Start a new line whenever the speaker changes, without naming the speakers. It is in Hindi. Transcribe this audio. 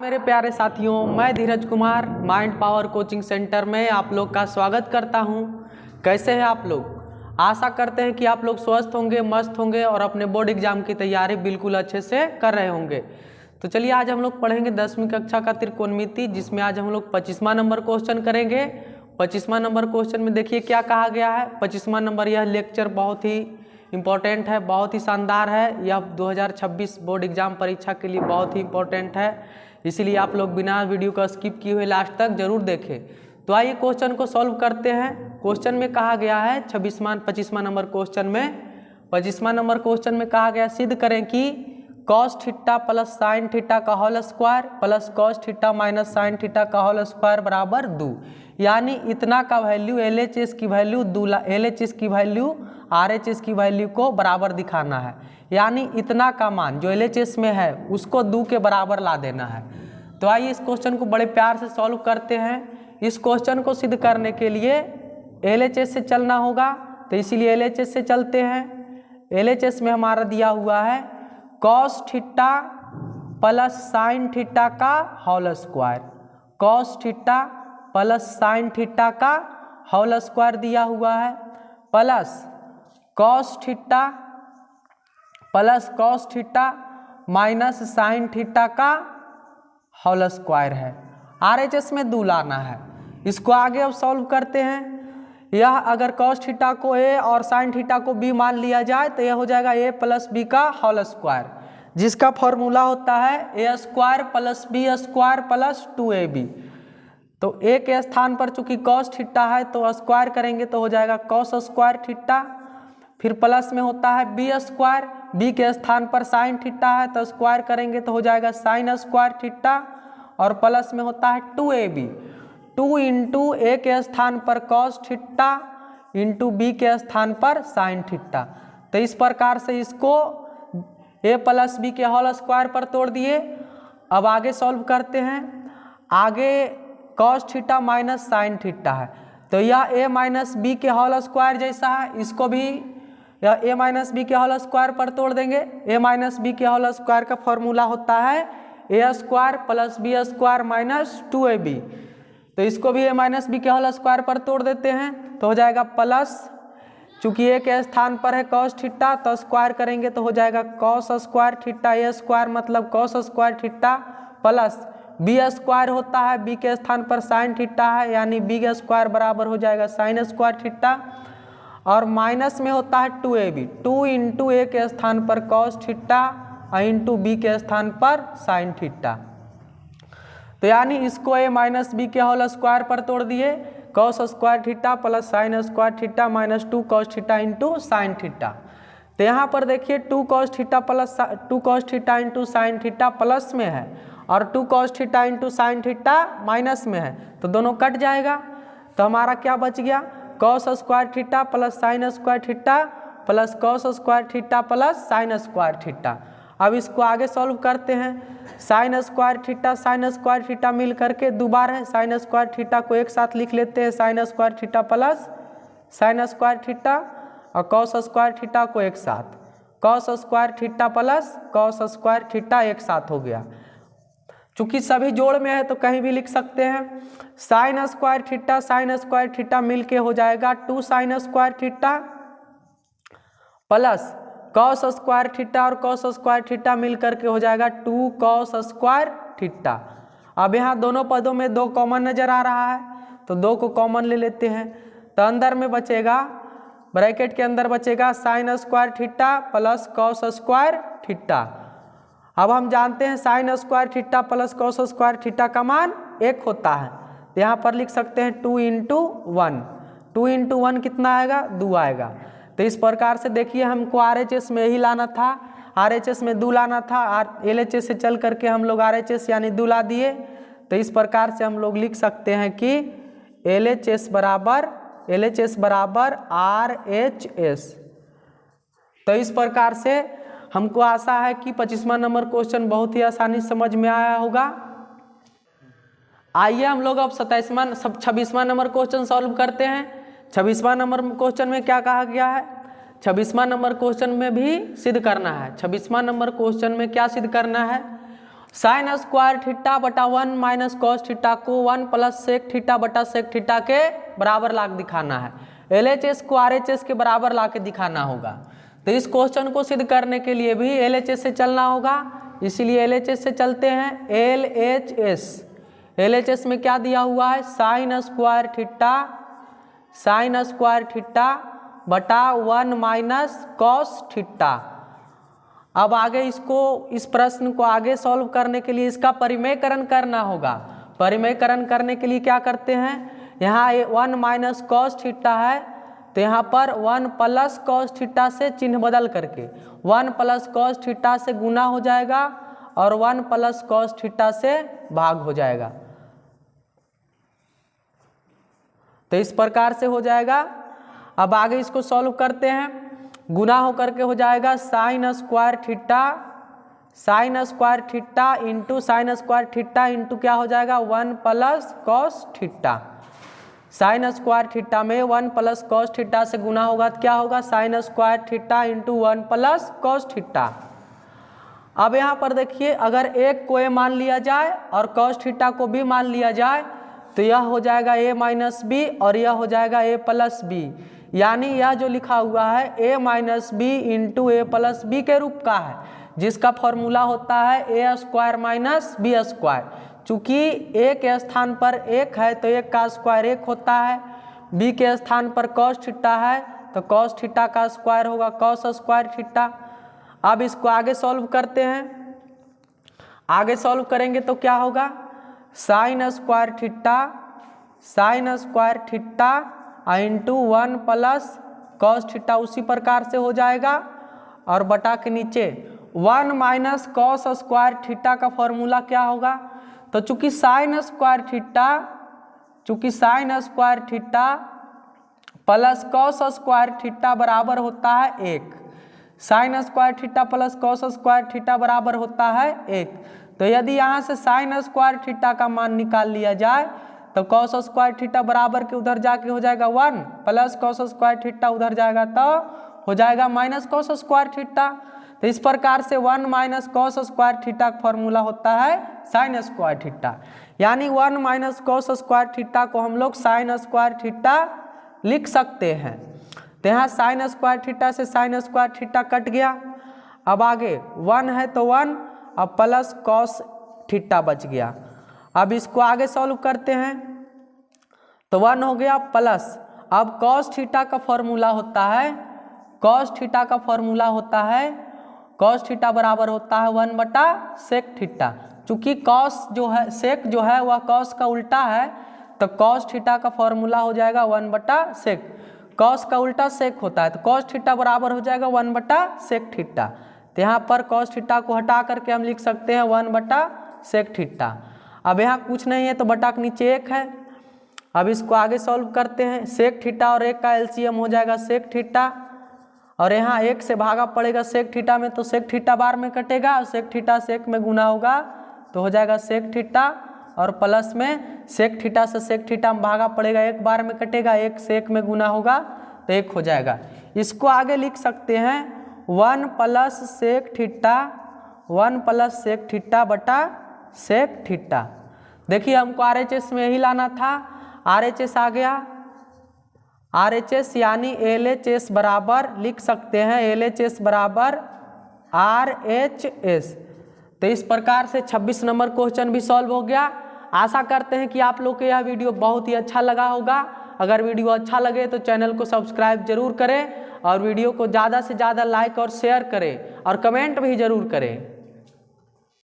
मेरे प्यारे साथियों, मैं Dheeraj Kumar mind power coaching centre में आप लोग का स्वागत करता हूं। कैसे हैं आप लोग? आशा करते हैं कि आप लोग स्वस्थ होंगे, मस्त होंगे और अपने बोर्ड एग्जाम की तैयारी बिल्कुल अच्छे से कर रहे होंगे। तो चलिए आज हम लोग पढ़ेंगे 10वीं कक्षा का त्रिकोणमिति, जिसमें आज हम लोग 25वां नंबर क्वेश्चन करेंगे। 25वां नंबर क्वेश्चन में देखिए क्या कहा गया है। 25वां नंबर यह लेक्चर बहुत ही इम्पोर्टेंट है, बहुत ही शानदार है। यह 2026 बोर्ड एग्जाम परीक्षा के लिए बहुत ही इम्पोर्टेंट है, इसीलिए आप लोग बिना वीडियो का स्किप किए हुए लास्ट तक जरूर देखें। तो आइए क्वेश्चन को सॉल्व करते हैं। क्वेश्चन में कहा गया है 25वां नंबर क्वेश्चन में 25वां नंबर क्वेश्चन में कहा गया सिद्ध करें कि cos theta plus sine theta का whole square plus cos theta minus sine theta का होल स्क्वायर बराबर 2। यानी इतना का वैल्यू LHS की वैल्यू LHS की वैल्यू RHS की वैल्यू को बराबर दिखाना है। यानी इतना का मान जो LHS में है उसको 2 के बराबर ला देना है। तो आइए इस क्वेश्चन को बड़े प्यार से सॉल्व करते हैं। इस क्वेश्चन को सिद्ध करने के लिए LHS से चलना होगा, तो इसीलिए LHS से चलते हैं। LHS में हमारा दिया हुआ है cos theta plus sine theta का whole square. Cos theta plus sine theta का होल स्क्वायर दिया हुआ है, plus cos theta plus cos theta minus sine theta का होल स्क्वायर है। RHS में 2 लाना है। इसको आगे अब सॉल्व करते हैं। यह अगर कॉस थीटा को A और साइन थीटा को B मान लिया जाए तो यह हो जाएगा A प्लस B का होल स्क्वायर, जिसका फॉर्मूला होता है A square plus B square plus 2AB। तो A के स्थान पर चूंकि कॉस थीटा है तो स्क्वायर करेंगे तो हो जाएगा कॉस स्क्वायर थीटा। फिर प्लस में होता है B स्क्वायर, B के स्थान पर साइन थीटा है तो स्क्वायर करेंगे तो हो जाएगा साइन स्क्वायर थीटा। और प्लस में होता है 2AB, 2 इंटू A के स्थान पर कॉस थीटा इंटू B के स्थान पर साइन थीटा। तो इस प्रकार से इसको A प्लस B के होल स्क्वायर पर तोड़ दिए। अब आगे सॉल्व करते हैं। आगे cos theta minus sine theta है तो यह A माइनस B के होल स्क्वायर जैसा है, इसको भी यह A माइनस B के होल स्क्वायर पर तोड़ देंगे। A माइनस B के होल स्क्वायर का फॉर्मूला होता है A square plus B square minus 2AB। तो इसको भी A माइनस B के होल स्क्वायर पर तोड़ देते हैं तो हो जाएगा प्लस, चूंकि A के स्थान पर है कॉस थीटा तो स्क्वायर करेंगे तो हो जाएगा cos square theta A square मतलब cos square theta, plus B square होता है B के स्थान पर साइन थीटा है, यानी B स्क्वायर बराबर हो जाएगा साइन स्क्वायर थीटा। और माइनस में होता है 2AB, 2 इंटू A के स्थान पर कॉस थीटा इंटू B के स्थान पर साइन थीटा। तो यानी इसको A माइनस B के होल स्क्वायर पर तोड़ दिए। Cos square theta plus sine square theta minus 2 cos theta into sine theta. तो यहाँ पर देखिए 2 cos theta plus 2 cos theta into sine theta plus में है और 2 cos theta into sine theta minus में है, तो दोनों कट जाएगा। तो हमारा क्या बच गया, cos square theta plus sine square theta plus cos square theta plus sine square theta. अब इसको आगे सॉल्व करते हैं। साइन स्क्वायर थीटा मिल करके 2 बार है, साइन स्क्वायर थीटा को एक साथ लिख लेते हैं, sine square theta plus sine square theta, और कॉस स्क्वायर थीटा को एक साथ, cos square theta plus cos square theta एक साथ हो गया। चूंकि सभी जोड़ में है तो कहीं भी लिख सकते हैं। साइन स्क्वायर थीटा मिल के हो जाएगा 2 sine square theta plus cos square theta, और कॉस स्क्वायर थीटा मिल करके हो जाएगा 2 कॉस स्क्वायर थीटा। अब यहाँ दोनों पदों में 2 कॉमन नजर आ रहा है तो 2 को कॉमन ले लेते हैं। तो अंदर में बचेगा, ब्रैकेट के अंदर बचेगा sine square theta plus cos square theta. अब हम जानते हैं sine square theta plus cos square theta का मान 1 होता है, तो यहाँ पर लिख सकते हैं 2 इंटू 1। 2 इंटू 1 कितना आएगा, 2 आएगा। तो इस प्रकार से देखिए हमको RHS में ही लाना था, RHS में 2 लाना था, LHS से चल करके हम लोग RHS यानी 2 ला दिए। तो इस प्रकार से हम लोग लिख सकते हैं कि LHS बराबर RHS। तो इस प्रकार से हमको आशा है कि 25वां नंबर क्वेश्चन बहुत ही आसानी समझ में आया होगा। आइए हम लोग अब 26वां नंबर क्वेश्चन सॉल्व करते हैं। 26वां नंबर क्वेश्चन में क्या कहा गया है, 26वां नंबर क्वेश्चन में भी सिद्ध करना है। 26वां नंबर क्वेश्चन में क्या सिद्ध करना है, साइन स्क्वायर थीटा बटा 1 माइनस कॉस थीटा को 1 प्लस सेक थीटा बटा सेक थीटा के बराबर ला के दिखाना है। LHS को RHS के बराबर ला के दिखाना होगा। तो इस क्वेश्चन को सिद्ध करने के लिए भी LHS से चलना होगा, इसीलिए LHS से चलते हैं। LHS में क्या दिया हुआ है, साइन स्क्वायर थीटा बटा 1 माइनस कॉस थीटा। अब आगे इस प्रश्न को आगे सॉल्व करने के लिए इसका परिमेयकरण करना होगा। परिमेयकरण करने के लिए क्या करते हैं, यहाँ 1 माइनस कॉस थीटा है तो यहाँ पर 1 प्लस कॉस थीटा से चिन्ह बदल करके 1 प्लस कॉस थीटा से गुना हो जाएगा और 1 प्लस कॉस थीटा से भाग हो जाएगा। तो इस प्रकार से हो जाएगा। अब आगे इसको सॉल्व करते हैं। गुना होकर के हो जाएगा sine square theta into sine square theta into क्या हो जाएगा 1 plus cos theta. Sine square theta में 1 प्लस कॉस थीटा से गुना होगा तो क्या होगा sine square theta into 1 plus cos theta. अब यहाँ पर देखिए, अगर एक को a मान लिया जाए और कॉस थीटा को b मान लिया जाए तो यह हो जाएगा a माइनस बी और यह हो जाएगा a प्लस बी। यानी यह जो लिखा हुआ है a minus B into A plus B के रूप का है, जिसका फॉर्मूला होता है a square minus B square. चूँकि a के स्थान पर 1 है तो 1 का स्क्वायर 1 होता है, b के स्थान पर कॉस थीटा है तो कॉस थीटा का स्क्वायर होगा कॉस स्क्वायर थीटा। अब इसको आगे सॉल्व करते हैं। आगे सॉल्व करेंगे तो क्या होगा sine square theta into 1 plus cos theta उसी प्रकार से हो जाएगा और बटा के नीचे 1 माइनस कॉस स्क्वायर थीटा का फॉर्मूला क्या होगा। तो चूंकि sine square theta plus cos square theta बराबर होता है 1, sine square theta plus cos square theta बराबर होता है 1। तो यदि यहाँ से साइन स्क्वायर थीटा का मान निकाल लिया जाए तो कॉस स्क्वायर थीटा बराबर के उधर जाके हो जाएगा 1 प्लस कॉस स्क्वायर थीटा उधर जाएगा तो हो जाएगा माइनस कॉस स्क्वायर थीटा। तो इस प्रकार से 1 माइनस कॉस स्क्वायर थीटा का फॉर्मूला होता है साइन स्क्वायर थीटा। यानी 1 माइनस कॉस स्क्वायर थीटा को हम लोग साइन स्क्वायर थीटा लिख सकते हैं। तो यहाँ साइन स्क्वायर थीटा से साइन स्क्वायर थीटा कट गया। अब आगे 1 है तो 1 और प्लस कॉस थीटा बच गया। अब इसको आगे सॉल्व करते हैं तो 1 हो गया प्लस, अब कॉस थीटा का फॉर्मूला होता है कॉस थीटा बराबर होता है 1 बटा सेक थीटा। चूँकि कॉस जो है सेक जो है वह कॉस का उल्टा है तो कॉस थीटा का फॉर्मूला हो जाएगा 1 बटा सेक। कॉस का उल्टा सेक होता है तो कॉस थीटा बराबर हो जाएगा 1 बटा सेक थीटा। तो यहाँ पर कॉस थीटा को हटा करके हम लिख सकते हैं 1 बटा सेक थीटा। अब यहाँ कुछ नहीं है तो बटा के नीचे 1 है। अब इसको आगे सॉल्व करते हैं। सेक थीटा और 1 का एलसीएम हो जाएगा सेक थीटा और यहाँ 1 से भागा पड़ेगा सेक थीटा में तो सेक थीटा बार में कटेगा और सेक थीटा सेक में गुना होगा तो हो जाएगा सेक थीटा और प्लस में सेक थीटा से सेक थीटा में भागा पड़ेगा 1 बार में कटेगा 1 सेक में गुना होगा तो 1 हो जाएगा। इसको आगे लिख सकते हैं 1 प्लस सेक थीटा बटा सेक थीटा। देखिए हमको RHS में यही लाना था, RHS आ गया। RHS यानी LHS बराबर लिख सकते हैं LHS बराबर RHS। तो इस प्रकार से 26 नंबर क्वेश्चन भी सॉल्व हो गया। आशा करते हैं कि आप लोग को यह वीडियो बहुत ही अच्छा लगा होगा। अगर वीडियो अच्छा लगे तो चैनल को सब्सक्राइब जरूर करें और वीडियो को ज़्यादा से ज़्यादा लाइक और शेयर करें और कमेंट भी जरूर करें।